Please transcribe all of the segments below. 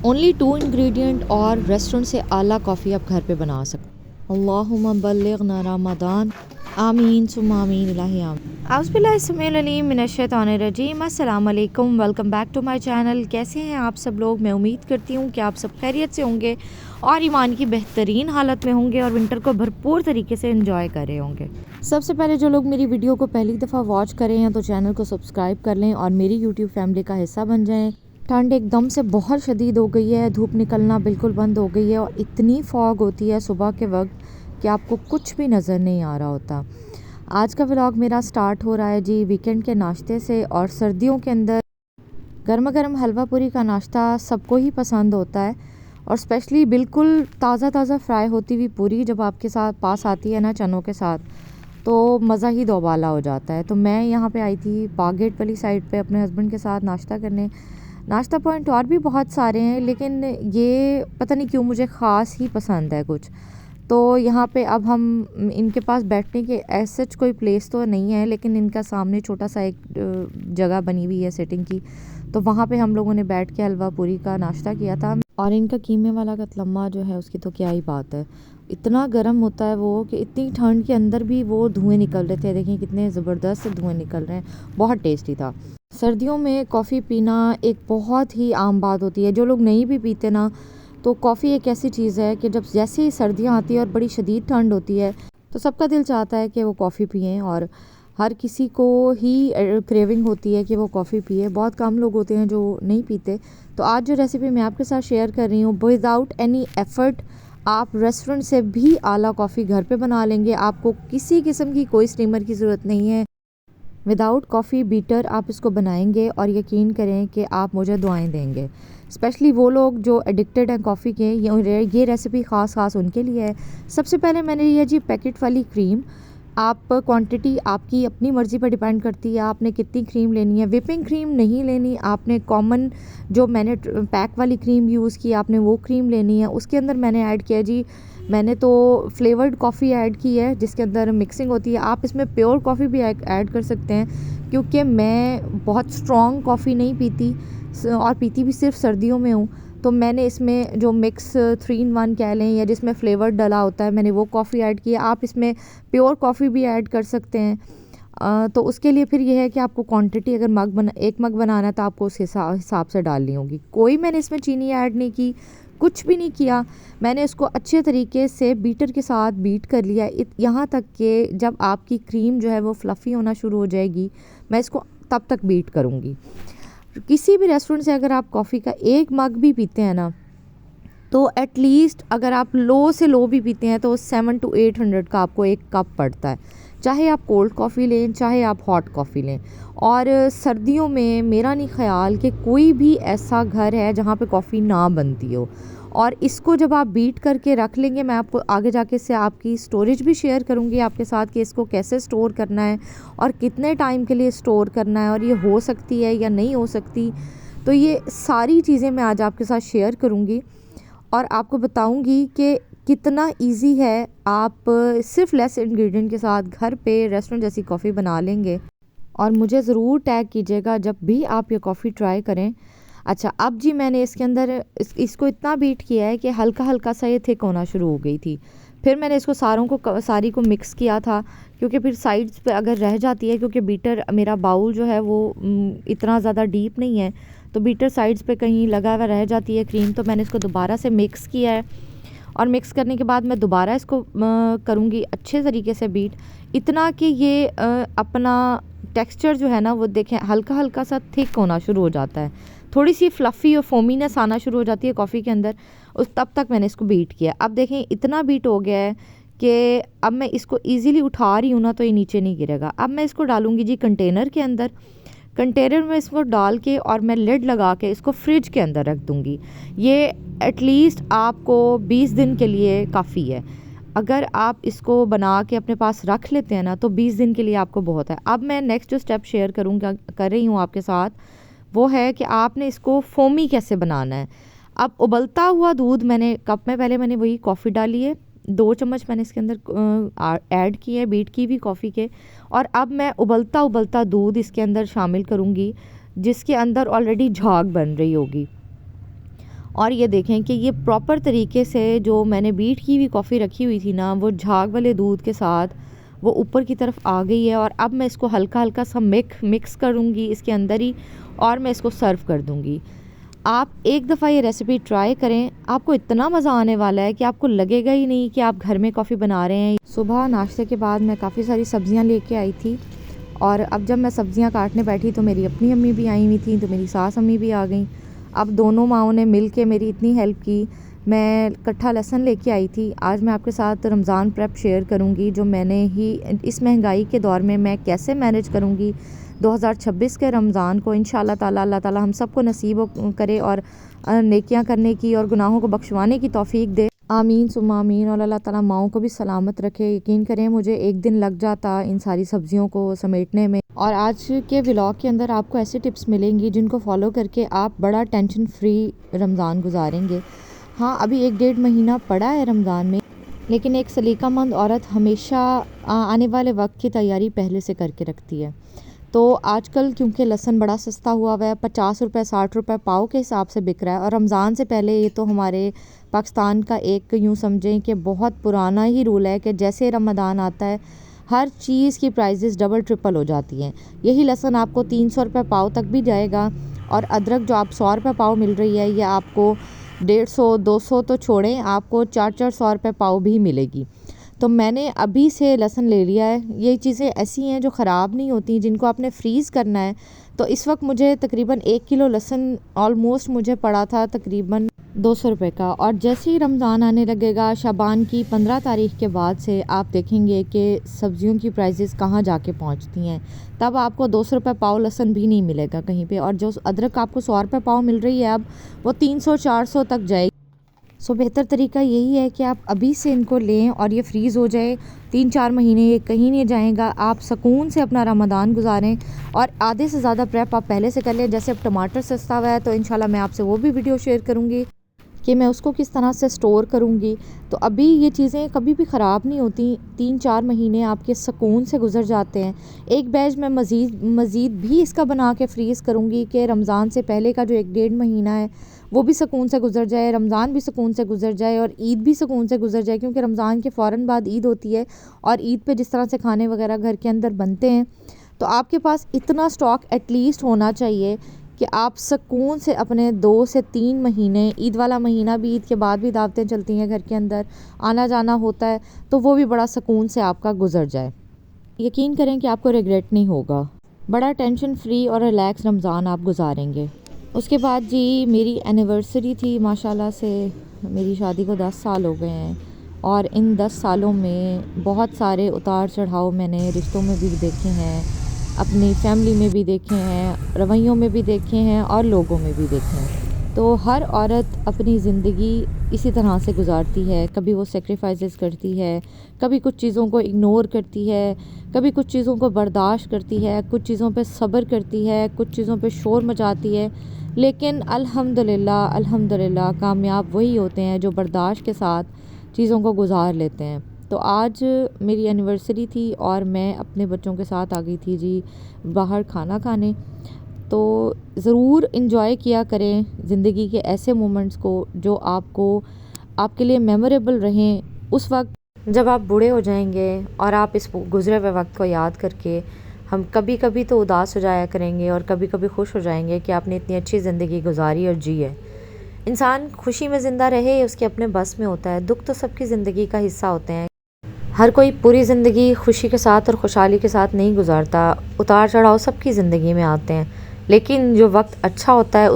Only 2 ingredient और restaurant से आला कॉफ़ी आप घर पे बना सकते। अल्लाहुम्मा बल्लिगना रमज़ान, आमीन सुम्मा आमीन इलाही आमीन। आउज़ुबिल्लाहिस्समीउल मिनश्शैतानिर्रजीम। अस्सलाम वालेकुम, welcome back to my channel. कैसे हैं आप सब लोग? मैं उम्मीद करती हूँ कि आप सब खैरियत से होंगे और ईमान की बेहतरीन हालत में होंगे और विंटर को भरपूर तरीके से एंजॉय कर रहे होंगे। सबसे पहले जो लोग मेरी वीडियो को पहली दफ़ा वॉच कर रहे हैं तो चैनल को सब्सक्राइब कर लें और मेरी यूट्यूब फैमिली का हिस्सा बन जाएँ। ठंड एकदम से बहुत शदीद हो गई है, धूप निकलना बिल्कुल बंद हो गई है और इतनी फॉग होती है सुबह के वक्त कि आपको कुछ भी नज़र नहीं आ रहा होता। आज का व्लॉग मेरा स्टार्ट हो रहा है जी वीकेंड के नाश्ते से। और सर्दियों के अंदर गर्मा गर्म हलवा पूरी का नाश्ता सबको ही पसंद होता है और स्पेशली बिल्कुल ताज़ा ताज़ा फ्राई होती हुई पूरी जब आपके साथ पास आती है ना चनों के साथ, तो मज़ा ही दोबाला हो जाता है। तो मैं यहाँ पे आई थी बागेट वाली साइड पे अपने हस्बैंड के साथ नाश्ता करने। नाश्ता पॉइंट और भी बहुत सारे हैं लेकिन ये पता नहीं क्यों मुझे ख़ास ही पसंद है कुछ। तो यहाँ पे अब हम इनके पास बैठने के ऐसे कोई प्लेस तो नहीं है लेकिन इनका सामने छोटा सा एक जगह बनी हुई है सिटिंग की, तो वहाँ पे हम लोगों ने बैठ के हलवा पूरी का नाश्ता किया था। और इनका कीमे वाला कतलम्मा जो है उसकी तो क्या ही बात है, इतना गर्म होता है वो कि इतनी ठंड के अंदर भी वो धुएँ निकल रहे थे। देखिए कितने ज़बरदस्त धुएँ निकल रहे हैं, बहुत टेस्टी था। सर्दियों में कॉफ़ी पीना एक बहुत ही आम बात होती है। जो लोग नहीं भी पीते ना, तो कॉफ़ी एक ऐसी चीज़ है कि जब जैसे ही सर्दियाँ आती है और बड़ी शदीद ठंड होती है तो सबका दिल चाहता है कि वो कॉफ़ी पिएं और हर किसी को ही क्रेविंग होती है कि वो कॉफ़ी पिए। बहुत कम लोग होते हैं जो नहीं पीते। तो आज जो रेसिपी मैं आपके साथ शेयर कर रही हूँ, विदाउट एनी एफ़र्ट आप रेस्टोरेंट से भी आला कॉफ़ी घर पे बना लेंगे। आपको किसी किस्म की कोई स्टीमर की ज़रूरत नहीं है। विदाउट कॉफ़ी बीटर आप इसको बनाएंगे और यकीन करें कि आप मुझे दुआएं देंगे। स्पेशली वो लोग जो एडिक्टेड हैं कॉफ़ी के, ये रेसिपी ख़ास उनके लिए है। सबसे पहले मैंने लिया जी पैकेट वाली क्रीम। आप क्वांटिटी आपकी अपनी मर्ज़ी पर डिपेंड करती है, आपने कितनी क्रीम लेनी है। विपिंग क्रीम नहीं लेनी, आपने कॉमन जो मैंने पैक वाली क्रीम यूज़ की आपने वो क्रीम लेनी है। उसके अंदर मैंने ऐड किया जी, मैंने तो फ्लेवर्ड कॉफ़ी ऐड की है जिसके अंदर मिक्सिंग होती है। आप इसमें प्योर कॉफ़ी भी ऐड कर सकते हैं क्योंकि मैं बहुत स्ट्रॉन्ग कॉफ़ी नहीं पीती और पीती भी सिर्फ सर्दियों में हूँ। तो मैंने इसमें जो मिक्स 3 in 1 कह लें या जिसमें फ्लेवर डला होता है, मैंने वो कॉफ़ी ऐड की है। आप इसमें प्योर कॉफ़ी भी ऐड कर सकते हैं। तो उसके लिए फिर ये है कि आपको क्वांटिटी अगर एक मग बनाना है तो आपको उस हिसाब से डालनी होगी। कोई मैंने इसमें चीनी ऐड नहीं की, कुछ भी नहीं किया। मैंने इसको अच्छे तरीके से बीटर के साथ बीट कर लिया यहाँ तक कि जब आपकी क्रीम जो है वो फ्लफ़ी होना शुरू हो जाएगी, मैं इसको तब तक बीट करूँगी। किसी भी रेस्टोरेंट से अगर आप कॉफ़ी का एक मग भी पीते हैं ना, तो एटलीस्ट अगर आप लो से लो भी पीते हैं तो 700 to 800 का आपको एक कप पड़ता है, चाहे आप कोल्ड कॉफ़ी लें चाहे आप हॉट कॉफ़ी लें। और सर्दियों में मेरा नहीं ख़्याल कि कोई भी ऐसा घर है जहाँ पे कॉफ़ी ना बनती हो। और इसको जब आप बीट करके रख लेंगे, मैं आपको आगे जाके से आपकी स्टोरेज भी शेयर करूँगी आपके साथ कि इसको कैसे स्टोर करना है और कितने टाइम के लिए स्टोर करना है और ये हो सकती है या नहीं हो सकती। तो ये सारी चीज़ें मैं आज आपके साथ शेयर करूँगी और आपको बताऊँगी कि कितना इजी है। आप सिर्फ लेस इंग्रेडिएंट के साथ घर पे रेस्टोरेंट जैसी कॉफ़ी बना लेंगे। और मुझे ज़रूर टैग कीजिएगा जब भी आप ये कॉफ़ी ट्राई करें। अच्छा, अब जी मैंने इसके अंदर इसको इतना बीट किया है कि हल्का हल्का सा ये थिक होना शुरू हो गई थी। फिर मैंने इसको सारी को मिक्स किया था क्योंकि फिर साइड्स पे अगर रह जाती है, क्योंकि बीटर मेरा बाउल जो है वो इतना ज़्यादा डीप नहीं है, तो बीटर साइड्स पे कहीं लगा हुआ रह जाती है क्रीम। तो मैंने इसको दोबारा से मिक्स किया है और मिक्स करने के बाद मैं दोबारा इसको करूँगी अच्छे तरीके से बीट, इतना कि ये अपना टेक्सचर जो है ना वो देखें हल्का हल्का सा थिक होना शुरू हो जाता है, थोड़ी सी फ्लफ़ी और फोमीनेस आना शुरू हो जाती है कॉफ़ी के अंदर। तब तक मैंने इसको बीट किया। अब देखें इतना बीट हो गया है कि अब मैं इसको इजीली उठा रही हूँ ना तो ये नीचे नहीं गिरेगा। अब मैं इसको डालूँगी जी कंटेनर के अंदर। कंटेनर में इसको डाल के और मैं लिड लगा के इसको फ्रिज के अंदर रख दूँगी। ये एटलीस्ट आपको 20 दिन के लिए काफ़ी है। अगर आप इसको बना के अपने पास रख लेते हैं ना तो 20 दिन के लिए आपको बहुत है। अब मैं नेक्स्ट जो स्टेप शेयर कर रही हूँ आपके साथ, वो है कि आपने इसको फोमी कैसे बनाना है। अब उबलता हुआ दूध मैंने कप में, पहले मैंने वही कॉफ़ी डाली है 2 चम्मच मैंने इसके अंदर ऐड किए हैं बीट की हुई कॉफ़ी के। और अब मैं उबलता उबलता दूध इसके अंदर शामिल करूँगी, जिसके अंदर ऑलरेडी झाग बन रही होगी। और ये देखें कि ये प्रॉपर तरीके से जो मैंने बीट की हुई कॉफ़ी रखी हुई थी ना, वो झाग वाले दूध के साथ वो ऊपर की तरफ आ गई है। और अब मैं इसको हल्का हल्का सा मिक्स करूँगी इसके अंदर ही, और मैं इसको सर्व कर दूँगी। आप एक दफ़ा ये रेसिपी ट्राई करें, आपको इतना मज़ा आने वाला है कि आपको लगेगा ही नहीं कि आप घर में कॉफ़ी बना रहे हैं। सुबह नाश्ते के बाद मैं काफ़ी सारी सब्ज़ियाँ लेके आई थी, और अब जब मैं सब्ज़ियाँ काटने बैठी तो मेरी अपनी अम्मी भी आई हुई थी, तो मेरी सास अम्मी भी आ गई। अब दोनों माओं ने मिल के मेरी इतनी हेल्प की। मैं कट्ठा लहसुन लेके आई थी। आज मैं आपके साथ रमज़ान प्रेप शेयर करूंगी, जो मैंने ही इस महंगाई के दौर में मैं कैसे मैनेज करूंगी 2026 के रमज़ान को। इंशाल्लाह ताला अल्लाह ताला हम सबको नसीब करे और नेकियां करने की और गुनाहों को बख्शवाने की तौफीक दे। आमीन सुम्मा आमीन। और अल्लाह ताला माओं को भी सलामत रखे। यकीन करें मुझे एक दिन लग जाता इन सारी सब्जियों को समेटने में। और आज के व्लॉग के अंदर आपको ऐसी टिप्स मिलेंगी जिनको फॉलो करके आप बड़ा टेंशन फ्री रमज़ान गुजारेंगे। हाँ, अभी 1-1.5 महीना पड़ा है रमज़ान में, लेकिन एक सलीकामंद औरत हमेशा आने वाले वक्त की तैयारी पहले से करके रखती है। तो आजकल क्योंकि लहसुन बड़ा सस्ता हुआ हुआ है, 50 रुपये 60 रुपये पाव के हिसाब से बिक रहा है। और रमज़ान से पहले ये तो हमारे पाकिस्तान का एक यूँ समझें कि बहुत पुराना ही रूल है कि जैसे रमज़ान आता है हर चीज़ की प्राइसेस डबल ट्रिपल हो जाती हैं। यही लहसुन आपको 300 रुपये पाव तक भी जाएगा, और अदरक जो आप 100 रुपये पाव मिल रही है ये आपको 150-200 तो छोड़ें, आपको 400-400 रुपये पाव भी मिलेगी। तो मैंने अभी से लहसुन ले लिया है। ये चीज़ें ऐसी हैं जो ख़राब नहीं होती, जिनको आपने फ्रीज़ करना है। तो इस वक्त मुझे तकरीबन 1 किलो लहसुन ऑलमोस्ट मुझे पड़ा था तकरीबन 200 रुपये का। और जैसे ही रमज़ान आने लगेगा, शाबान की 15 तारीख़ के बाद से आप देखेंगे कि सब्ज़ियों की प्राइसेस कहाँ जाके पहुँचती हैं। तब आपको 200 रुपये पाव लहसुन भी नहीं मिलेगा कहीं पे। और जो अदरक आपको 100 रुपये पाव मिल रही है अब वो 300-400 तक जाएगी। सो बेहतर तरीका यही है कि आप अभी से इनको लें और ये फ्रीज़ हो जाए। 3-4 महीने ये कहीं नहीं जाएगा। आप सुकून से अपना रमज़ान गुजारें, और आधे से ज़्यादा प्रेप आप पहले से कर लें। जैसे अब टमाटर सस्ता हुआ है तो इंशाल्लाह मैं आपसे वो भी वीडियो शेयर करूँगी कि मैं उसको किस तरह से स्टोर करूँगी। तो अभी ये चीज़ें कभी भी ख़राब नहीं होती। 3-4 महीने आपके सुकून से गुजर जाते हैं। एक बैच मैं मज़ीद भी इसका बना के फ्रीज़ करूँगी कि रमज़ान से पहले का जो 1-1.5 महीना है वो भी सुकून से गुजर जाए, रमज़ान भी सुकून से गुजर जाए, और ईद भी सुकून से गुजर जाए। क्योंकि रमज़ान के फ़ौरन बाद ईद होती है, और ईद पे जिस तरह से खाने वगैरह घर के अंदर बनते हैं, तो आपके पास इतना स्टॉक एटलीस्ट होना चाहिए कि आप सुकून से अपने 2 से 3 महीने, ईद वाला महीना भी, ईद के बाद भी दावतें चलती हैं घर के अंदर, आना जाना होता है, तो वो भी बड़ा सुकून से आपका गुजर जाए। यकीन करें कि आपको रिग्रेट नहीं होगा। बड़ा टेंशन फ्री और रिलैक्स रमज़ान आप गुजारेंगे। उसके बाद जी मेरी एनिवर्सरी थी। माशाल्लाह से मेरी शादी को 10 साल हो गए हैं, और इन 10 सालों में बहुत सारे उतार चढ़ाव मैंने रिश्तों में भी देखे हैं, अपनी फैमिली में भी देखे हैं, रवैयों में भी देखे हैं, और लोगों में भी देखे हैं। तो हर औरत अपनी ज़िंदगी इसी तरह से गुजारती है। कभी वो सेक्रीफाइसेस करती है, कभी कुछ चीज़ों को इग्नोर करती है, कभी कुछ चीज़ों को बर्दाश्त करती है, कुछ चीज़ों पे सब्र करती है, कुछ चीज़ों पे शोर मचाती है। लेकिन अल्हम्दुलिल्लाह कामयाब वही होते हैं जो बर्दाश्त के साथ चीज़ों को गुजार लेते हैं। तो आज मेरी एनिवर्सरी थी, और मैं अपने बच्चों के साथ आ गई थी जी बाहर खाना खाने। तो ज़रूर इंजॉय किया करें ज़िंदगी के ऐसे मोमेंट्स को जो आपके लिए मेमोरेबल रहें उस वक्त जब आप बूढ़े हो जाएंगे। और आप इस गुज़रे हुए वक्त को याद करके हम कभी कभी तो उदास हो जाया करेंगे, और कभी कभी खुश हो जाएंगे कि आपने इतनी अच्छी ज़िंदगी गुजारी और जी है। इंसान खुशी में ज़िंदा रहे उसके अपने बस में होता है। दुख तो सबकी ज़िंदगी का हिस्सा होते हैं। हर कोई पूरी ज़िंदगी खुशी के साथ और खुशहाली के साथ नहीं गुजारता। उतार चढ़ाव सबकी ज़िंदगी में आते हैं, लेकिन जो वक्त अच्छा होता है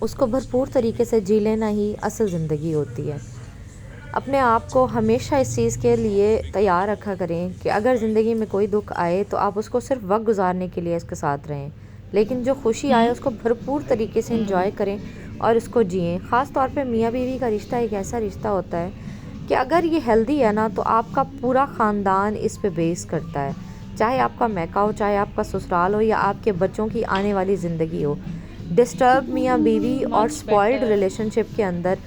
उसको भरपूर तरीके से जी लेना ही असल ज़िंदगी होती है। अपने आप को हमेशा इस चीज़ के लिए तैयार रखा करें कि अगर ज़िंदगी में कोई दुख आए तो आप उसको सिर्फ वक्त गुजारने के लिए इसके साथ रहें, लेकिन जो खुशी आए उसको भरपूर तरीके से एंजॉय करें और उसको जिएं। ख़ास तौर पे मियाँ बीवी का रिश्ता एक ऐसा रिश्ता होता है कि अगर ये हेल्दी है ना, तो आपका पूरा ख़ानदान इस पे बेस करता है। चाहे आपका मैका हो, चाहे आपका ससुराल हो, या आपके बच्चों की आने वाली ज़िंदगी हो। डिस्टर्ब मियाँ बीवी और स्पॉइल्ड रिलेशनशिप के अंदर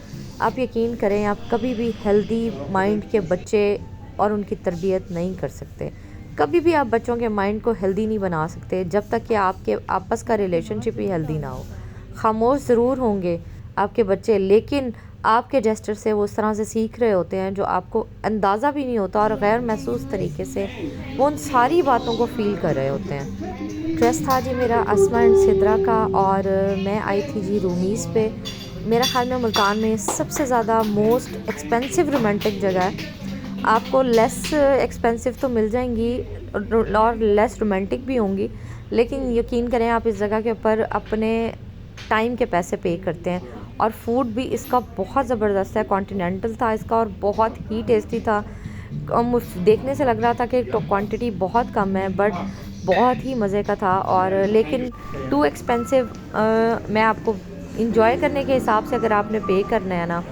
आप यकीन करें, आप कभी भी हेल्दी माइंड के बच्चे और उनकी तरबियत नहीं कर सकते। कभी भी आप बच्चों के माइंड को हेल्दी नहीं बना सकते जब तक कि आपके आपस का रिलेशनशिप ही हेल्दी ना हो। खामोश ज़रूर होंगे आपके बच्चे, लेकिन आपके जेस्चर से वो उस तरह से सीख रहे होते हैं जो आपको अंदाज़ा भी नहीं होता, और गैर महसूस तरीके से वो उन सारी बातों को फ़ील कर रहे होते हैं। ड्रेस था जी मेरा अस्मा एंड सिद्रा का, और मैं आई थी जी रूमीज़ पे। मेरा ख्याल में मुल्तान में सबसे ज़्यादा मोस्ट एक्सपेंसिव रोमांटिक जगह है। आपको लेस एक्सपेंसिव तो मिल जाएंगी और लेस रोमांटिक भी होंगी, लेकिन यकीन करें आप इस जगह के ऊपर अपने टाइम के पैसे पे करते हैं। और फूड भी इसका बहुत ज़बरदस्त है, कॉन्टिनेंटल था इसका और बहुत ही टेस्टी था। देखने से लग रहा था कि क्वांटिटी बहुत कम है, बट बहुत ही मज़े का था। और लेकिन टू एक्सपेंसिव, मैं आपको इंजॉय करने के हिसाब से अगर आपने पे करना है ना,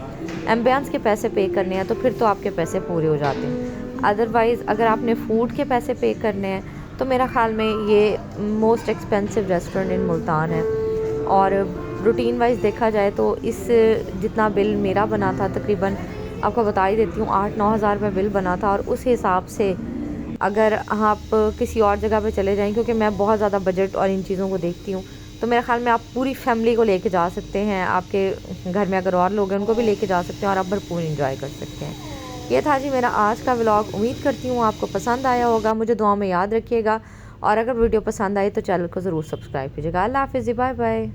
एम्बियंस के पैसे पे करने हैं, तो फिर तो आपके पैसे पूरे हो जाते हैं। अदरवाइज़ अगर आपने फ़ूड के पैसे पे करने हैं तो मेरा ख़्याल में ये most expensive restaurant in Multan है। और रूटीन वाइज देखा जाए तो इस जितना बिल मेरा बना था, तकरीबन आपको बता ही देती हूँ 8-9 हज़ार रुपये बिल बना था। और उस हिसाब से अगर आप किसी और जगह पे चले जाएं, क्योंकि मैं बहुत ज़्यादा बजट और इन चीज़ों को देखती हूँ, तो मेरे ख़्याल में आप पूरी फैमिली को लेके जा सकते हैं। आपके घर में अगर और लोग हैं उनको भी लेके जा सकते हैं और आप भरपूर इंजॉय कर सकते हैं। ये था जी मेरा आज का व्लॉग। उम्मीद करती हूँ आपको पसंद आया होगा। मुझे दुआ में याद रखिएगा, और अगर वीडियो पसंद आई तो चैनल को ज़रूर सब्सक्राइब कीजिएगा। अल्लाह हाफ़िज़, बाय बाय।